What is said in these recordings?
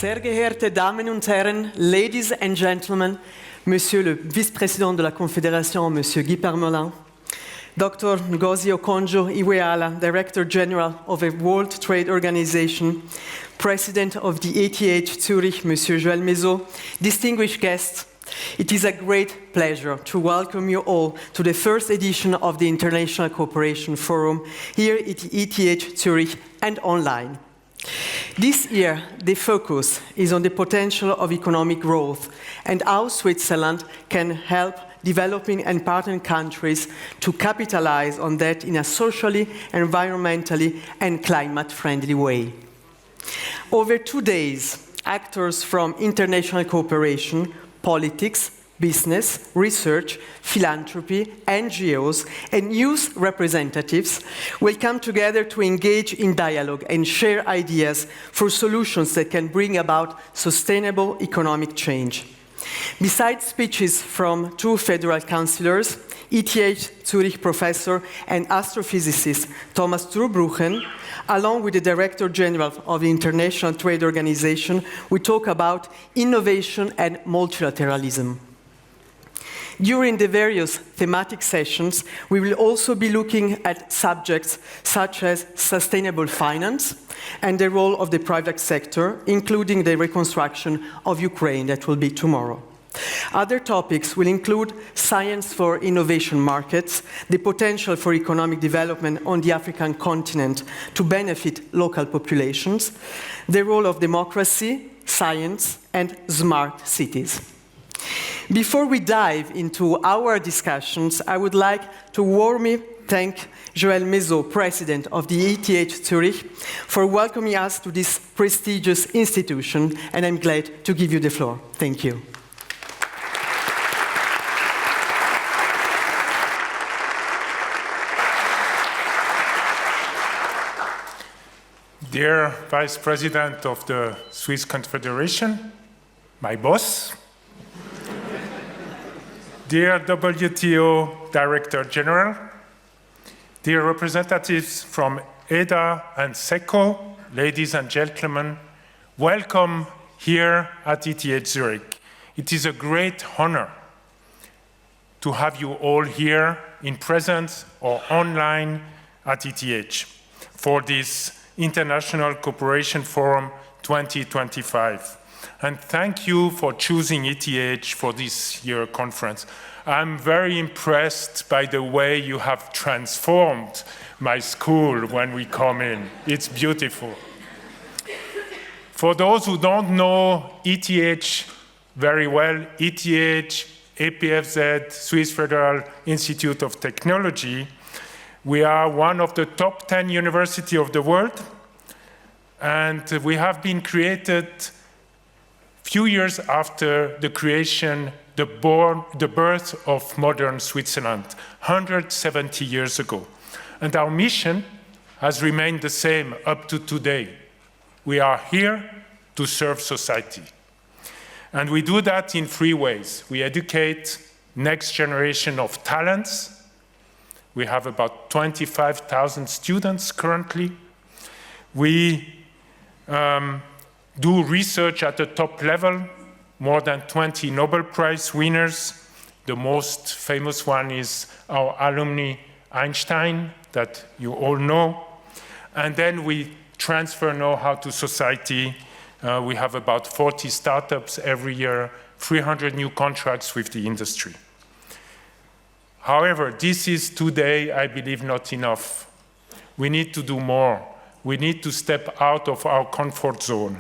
Sehr geehrte Damen und Herren, Ladies and Gentlemen, Monsieur le Vice-président de la Confédération, Monsieur Guy Parmelin, Dr. Ngozi Okonjo-Iweala, Director General of the World Trade Organization, President of the ETH Zurich, Monsieur Joël Mézot, distinguished guests, it is a great pleasure to welcome you all to the first edition of the International Cooperation Forum here at ETH Zurich and online. This year, the focus is on the potential of economic growth and how Switzerland can help developing and partner countries to capitalize on that in a socially, environmentally, and climate-friendly way. Over 2 days, actors from international cooperation, politics, business, research, philanthropy, NGOs, and youth representatives will come together to engage in dialogue and share ideas for solutions that can bring about sustainable economic change. Besides speeches from 2 federal councillors, ETH Zurich professor and astrophysicist Thomas Zurbuchen, along with the Director General of the International Trade Organization, we talk about innovation and multilateralism. During the various thematic sessions, we will also be looking at subjects such as sustainable finance and the role of the private sector, including the reconstruction of Ukraine that will be tomorrow. Other topics will include science for innovation markets, the potential for economic development on the African continent to benefit local populations, the role of democracy, science, and smart cities. Before we dive into our discussions, I would like to warmly thank Joël Mézot, President of the ETH Zurich, for welcoming us to this prestigious institution, and I'm glad to give you the floor. Thank you. Dear Vice President of the Swiss Confederation, my boss, dear WTO Director General, dear representatives from EDA and SECO, ladies and gentlemen, welcome here at ETH Zurich. It is a great honor to have you all here in presence or online at ETH for this International Cooperation Forum 2025. And thank you for choosing ETH for this year conference. I'm very impressed by the way you have transformed my school when we come in. It's beautiful. For those who don't know ETH very well, ETH, EPFZ, Swiss Federal Institute of Technology, we are one of the top 10 universities of the world, and we have been created few years after the creation, the birth of modern Switzerland, 170 years ago. And our mission has remained the same up to today. We are here to serve society. And we do that in 3 ways. We educate next generation of talents. We have about 25,000 students currently. We do research at the top level, more than 20 Nobel Prize winners. The most famous one is our alumni Einstein, that you all know. And then we transfer know-how to society. We have about 40 startups every year, 300 new contracts with the industry. However, this is today, I believe, not enough. We need to do more. We need to step out of our comfort zone.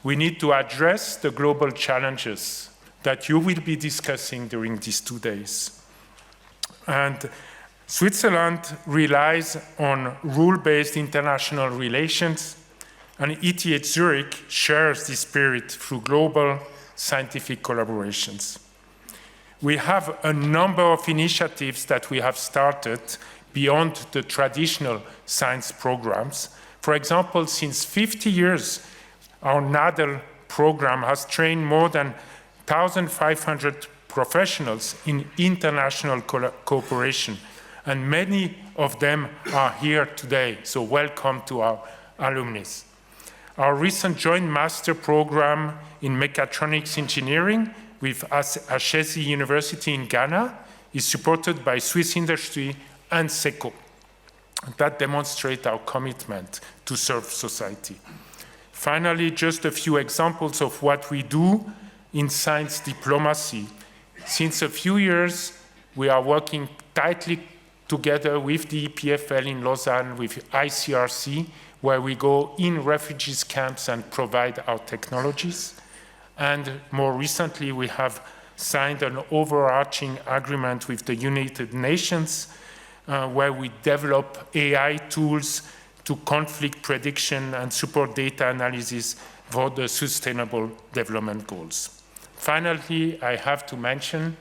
We need to address the global challenges that you will be discussing during these 2 days. And Switzerland relies on rule-based international relations, and ETH Zurich shares this spirit through global scientific collaborations. We have a number of initiatives that we have started beyond the traditional science programs. For example, since 50 years, our NADL program has trained more than 1,500 professionals in international cooperation, and many of them are here today, so welcome to our alumni. Our recent joint master program in mechatronics engineering with Ashesi University in Ghana is supported by Swiss industry and SECO. That demonstrates our commitment to serve society. Finally, just a few examples of what we do in science diplomacy. Since a few years, we are working tightly together with the EPFL in Lausanne, with ICRC, where we go in refugees camps and provide our technologies. And more recently, we have signed an overarching agreement with the United Nations, where we develop AI tools to conflict prediction and support data analysis for the Sustainable Development Goals. Finally, I have to mention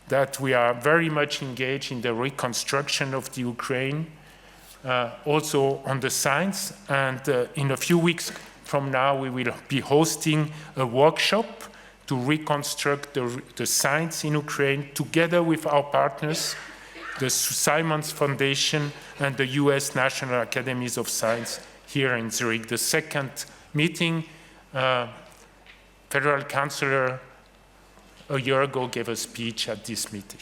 that we are very much engaged in the reconstruction of the Ukraine, also on the science, and in a few weeks from now we will be hosting a workshop to reconstruct the science in Ukraine together with our partners, the Simons Foundation and the US National Academies of Science here in Zurich. The second meeting, Federal Chancellor a year ago gave a speech at this meeting.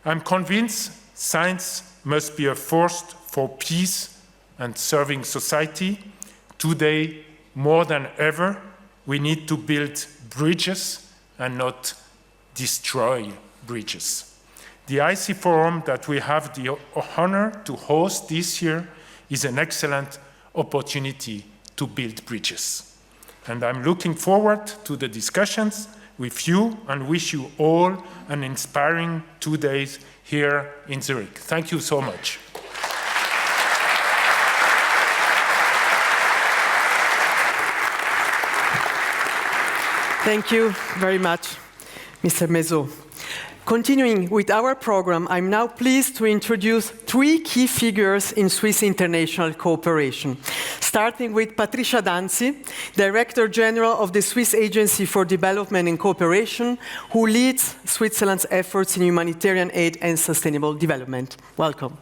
I'm convinced science must be a force for peace and serving society. Today, more than ever, we need to build bridges and not destroy bridges. The IC Forum that we have the honor to host this year is an excellent opportunity to build bridges. And I'm looking forward to the discussions with you and wish you all an inspiring 2 days here in Zurich. Thank you so much. Thank you very much, Mr. Mezot. Continuing with our program, I'm now pleased to introduce 3 key figures in Swiss international cooperation, starting with Patricia Danzi, Director General of the Swiss Agency for Development and Cooperation, who leads Switzerland's efforts in humanitarian aid and sustainable development. Welcome.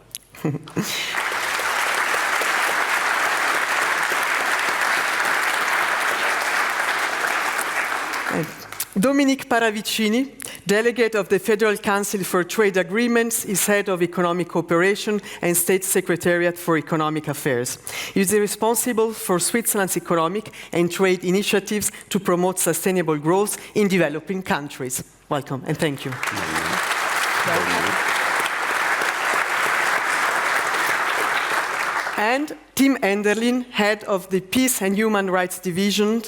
Dominique Paravicini, Delegate of the Federal Council for Trade Agreements, is Head of Economic Cooperation and State Secretariat for Economic Affairs. He is responsible for Switzerland's economic and trade initiatives to promote sustainable growth in developing countries. Welcome and thank you. And Tim Enderlin, Head of the Peace and Human Rights Division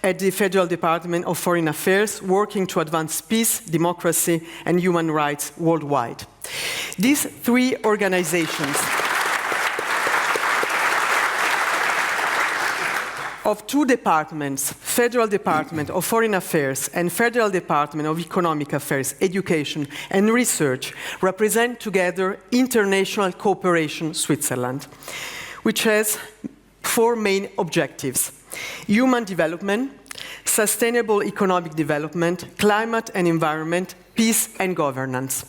at the Federal Department of Foreign Affairs, working to advance peace, democracy, and human rights worldwide. These 3 organizations of 2 departments, Federal Department of Foreign Affairs and Federal Department of Economic Affairs, Education and Research, represent together International Cooperation Switzerland, which has 4 main objectives: human development, sustainable economic development, climate and environment, peace and governance.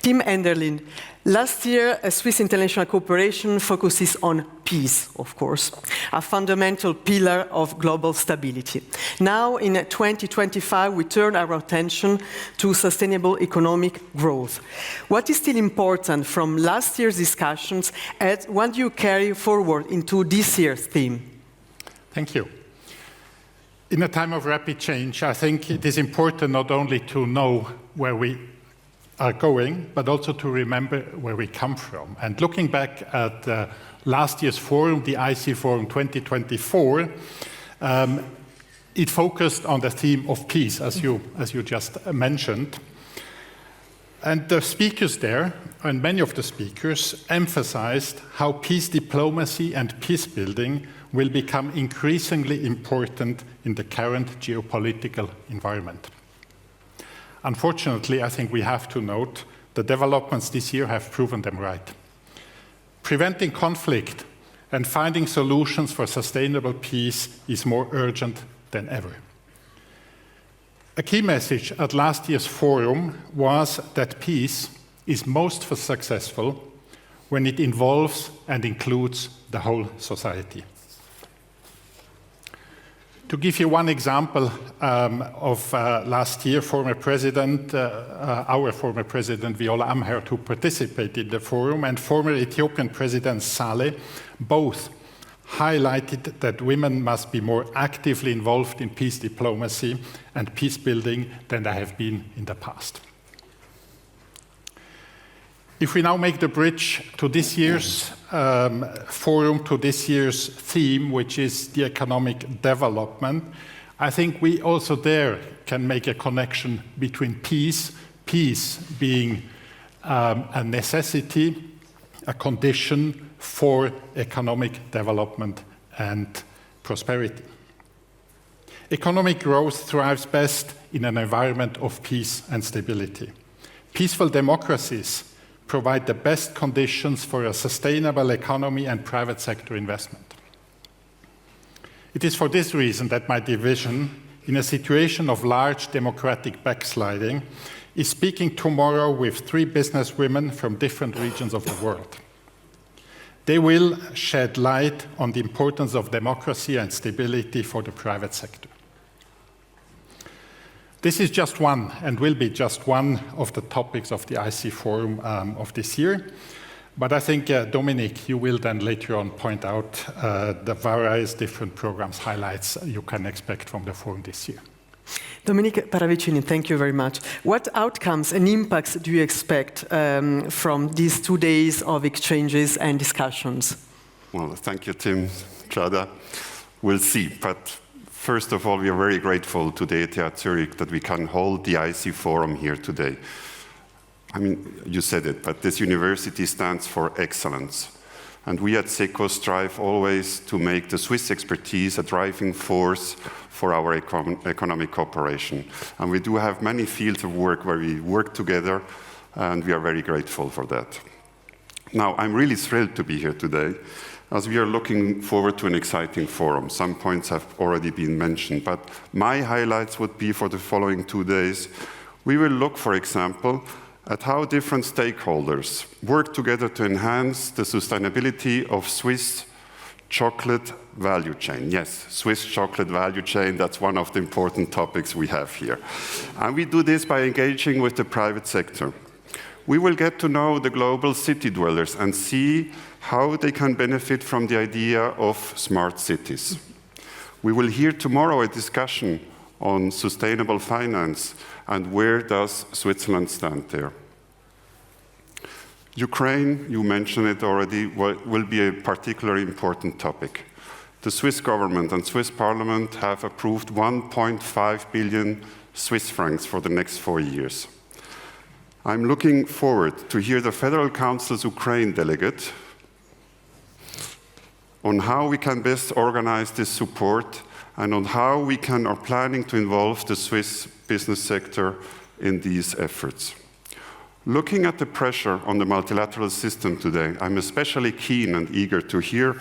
Tim Enderlin, last year, Swiss international cooperation focuses on peace, of course, a fundamental pillar of global stability. Now, in 2025, we turn our attention to sustainable economic growth. What is still important from last year's discussions, and what do you carry forward into this year's theme? Thank you. In a time of rapid change, I think it is important not only to know where we are going, but also to remember where we come from. And looking back at last year's forum, the IC Forum 2024, it focused on the theme of peace, as you just mentioned. And the speakers there, and many of the speakers, emphasized how peace diplomacy and peace building will become increasingly important in the current geopolitical environment. Unfortunately, I think we have to note the developments this year have proven them right. Preventing conflict and finding solutions for sustainable peace is more urgent than ever. A key message at last year's forum was that peace is most successful when it involves and includes the whole society. To give you one example of last year, our former president, Viola Amherd, who participated in the forum, and former Ethiopian President Saleh, both highlighted that women must be more actively involved in peace diplomacy and peace building than they have been in the past. If we now make the bridge to this year's forum, to this year's theme, which is the economic development, I think we also there can make a connection between peace being a necessity, a condition for economic development and prosperity. Economic growth thrives best in an environment of peace and stability. Peaceful democracies provide the best conditions for a sustainable economy and private sector investment. It is for this reason that my division, in a situation of large democratic backsliding, is speaking tomorrow with 3 businesswomen from different regions of the world. They will shed light on the importance of democracy and stability for the private sector. This is just one, and will be just one, of the topics of the IC Forum of this year. But I think, Dominic, you will then later on point out the various different programs, highlights you can expect from the forum this year. Dominic Paravicini, thank you very much. What outcomes and impacts do you expect from these 2 days of exchanges and discussions? Well, thank you, Tim, Chada. We'll see. But first of all, we are very grateful to the ETH Zurich that we can hold the IC Forum here today. I mean, you said it, but this university stands for excellence. And we at SECO strive always to make the Swiss expertise a driving force for our economic cooperation. And we do have many fields of work where we work together, and we are very grateful for that. Now, I'm really thrilled to be here today, as we are looking forward to an exciting forum. Some points have already been mentioned, but my highlights would be for the following 2 days. We will look, for example, at how different stakeholders work together to enhance the sustainability of Swiss chocolate value chain. Yes, Swiss chocolate value chain, that's one of the important topics we have here. And we do this by engaging with the private sector. We will get to know the global city dwellers and see how they can benefit from the idea of smart cities. We will hear tomorrow a discussion on sustainable finance and where does Switzerland stand there. Ukraine, you mentioned it already, will be a particularly important topic. The Swiss government and Swiss parliament have approved 1.5 billion Swiss francs for the next 4 years. I'm looking forward to hear the Federal Council's Ukraine delegate on how we can best organize this support and on how we are planning to involve the Swiss business sector in these efforts. Looking at the pressure on the multilateral system today, I'm especially keen and eager to hear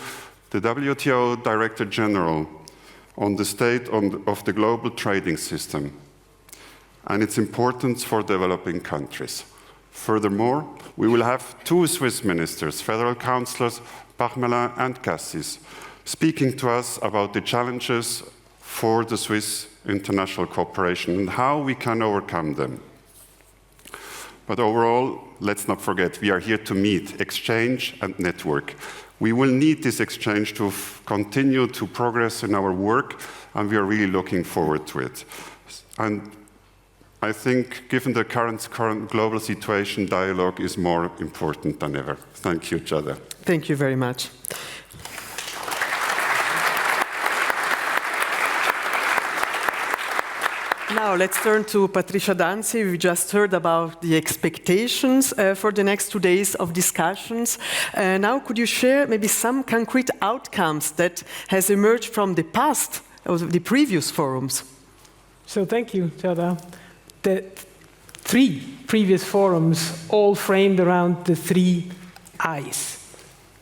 the WTO Director General on the state of the global trading system and its importance for developing countries. Furthermore, we will have 2 Swiss ministers, federal councillors, Parmelin and Cassis, speaking to us about the challenges for the Swiss international cooperation and how we can overcome them. But overall, let's not forget, we are here to meet, exchange, and network. We will need this exchange to continue to progress in our work, and we are really looking forward to it. And I think, given the current global situation, dialogue is more important than ever. Thank you, Chada. Thank you very much. Now let's turn to Patricia Danzi. We just heard about the expectations for the next 2 days of discussions. Now could you share maybe some concrete outcomes that has emerged from the past, of the previous forums? So thank you, Chada. The 3 previous forums all framed around the 3 I's.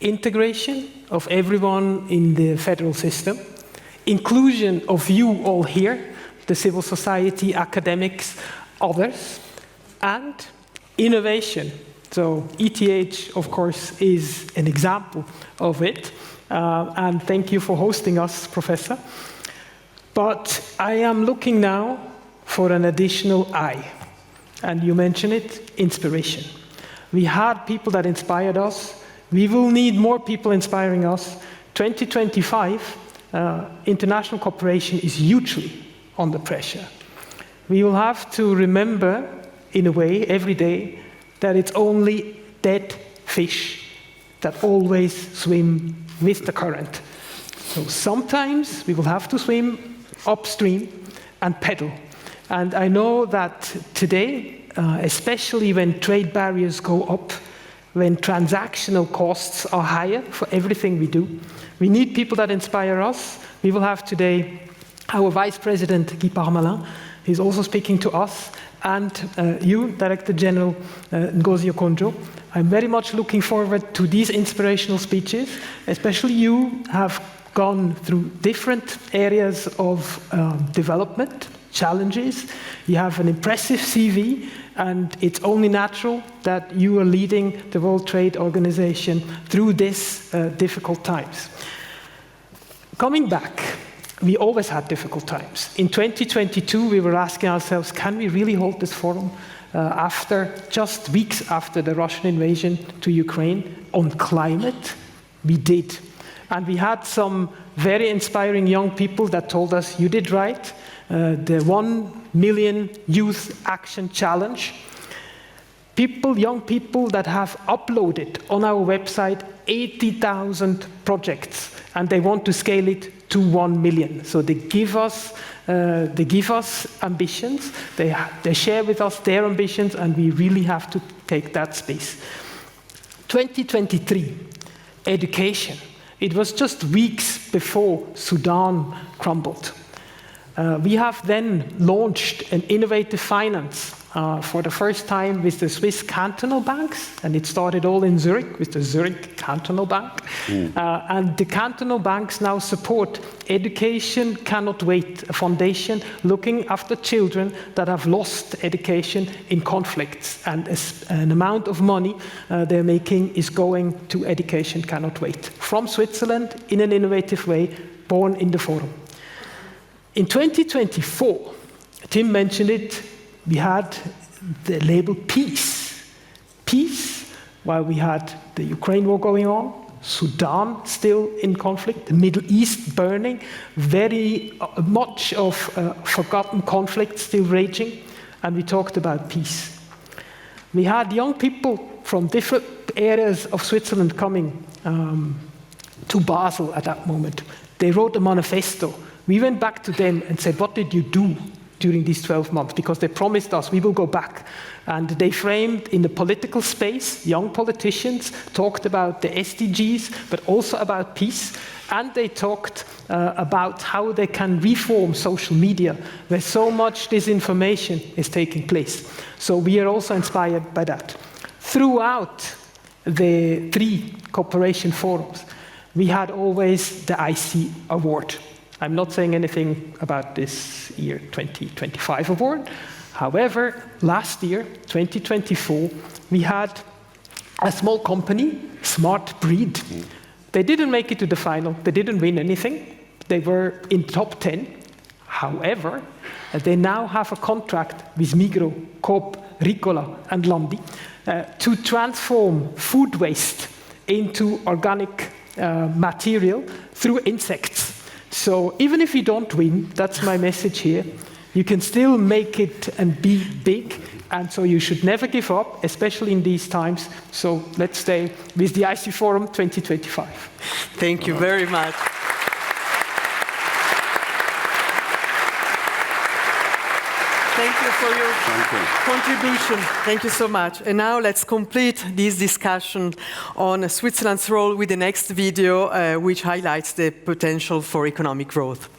Integration of everyone in the federal system, inclusion of you all here, the civil society, academics, others, and innovation. So ETH, of course, is an example of it. And thank you for hosting us, Professor. But I am looking now for an additional I. And you mentioned it, inspiration. We had people that inspired us. We will need more people inspiring us. 2025, international cooperation is hugely under pressure. We will have to remember, in a way, every day, that it's only dead fish that always swim with the current. So sometimes we will have to swim upstream and pedal. And I know that today, especially when trade barriers go up, when transactional costs are higher for everything we do, we need people that inspire us. We will have today our Vice President, Guy Parmelin. He's also speaking to us, and you, Director General Ngozi Okonjo. I'm very much looking forward to these inspirational speeches, especially you have gone through different areas of development, challenges. You have an impressive CV, and it's only natural that you are leading the World Trade Organization through these difficult times. Coming back, we always had difficult times. In 2022, we were asking ourselves, can we really hold this forum just weeks after the Russian invasion to Ukraine on climate? We did. And we had some very inspiring young people that told us, you did right. The 1 Million Youth Action Challenge. Young people that have uploaded on our website 80,000 projects, and they want to scale it to 1 million. So they give us ambitions, they share with us their ambitions, and we really have to take that space. 2023, education. It was just weeks before Sudan crumbled. We have then launched an innovative finance for the first time with the Swiss cantonal banks, and it started all in Zurich with the Zurich Cantonal Bank. And the cantonal banks now support Education Cannot Wait, a foundation looking after children that have lost education in conflicts. And an amount of money they're making is going to Education Cannot Wait. From Switzerland, in an innovative way, born in the forum. In 2024, Tim mentioned it, we had the label peace. Peace, while we had the Ukraine war going on, Sudan still in conflict, the Middle East burning, very much of forgotten conflict still raging, and we talked about peace. We had young people from different areas of Switzerland coming to Basel at that moment. They wrote a manifesto. We went back to them and said, what did you do during these 12 months? Because they promised us we will go back. And they framed in the political space, young politicians talked about the SDGs, but also about peace. And they talked about how they can reform social media, where so much disinformation is taking place. So we are also inspired by that. Throughout the 3 cooperation forums, we had always the IC award. I'm not saying anything about this year 2025 award. However, last year, 2024, we had a small company, Smart Breed. They didn't make it to the final. They didn't win anything. They were in top 10. However, they now have a contract with Migros, Coop, Ricola, and Landi to transform food waste into organic material through insects. So even if you don't win, that's my message here, you can still make it and be big, and so you should never give up, especially in these times. So let's stay with the IC Forum 2025. Thank you very much. Thank you for your contribution. Thank you so much. And now let's complete this discussion on Switzerland's role with the next video, which highlights the potential for economic growth.